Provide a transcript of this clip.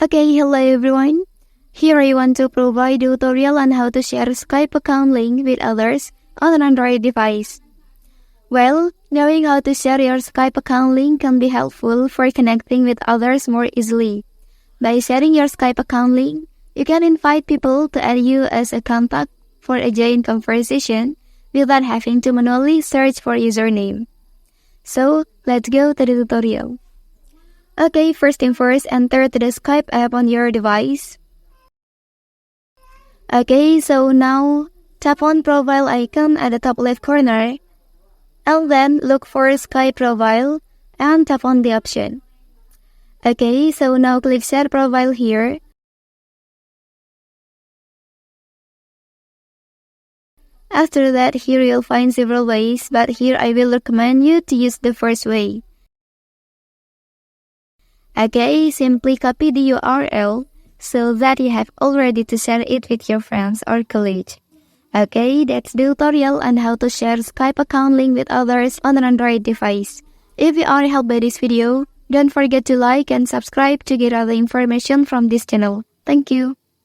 Okay, hello everyone. Here I want to provide a tutorial on how to share Skype account link with others on an Android device. Well, knowing how to share your Skype account link can be helpful for connecting with others more easily. By sharing your Skype account link, you can invite people to add you as a contact for a joint conversation without having to manually search for username. So, let's go to the tutorial. Okay, first thing first, enter to the Skype app on your device. Okay, so now tap on profile icon at the top left corner and then look for Skype profile and tap on the option. Okay, so now click share profile here. After that, here you'll find several ways, but here I will recommend you to use the first way. Okay, simply copy the URL so that you have all ready to share it with your friends or colleagues. Okay, that's the tutorial on how to share Skype account link with others on an Android device. If you are helped by this video, don't forget to like and subscribe to get other information from this channel. Thank you.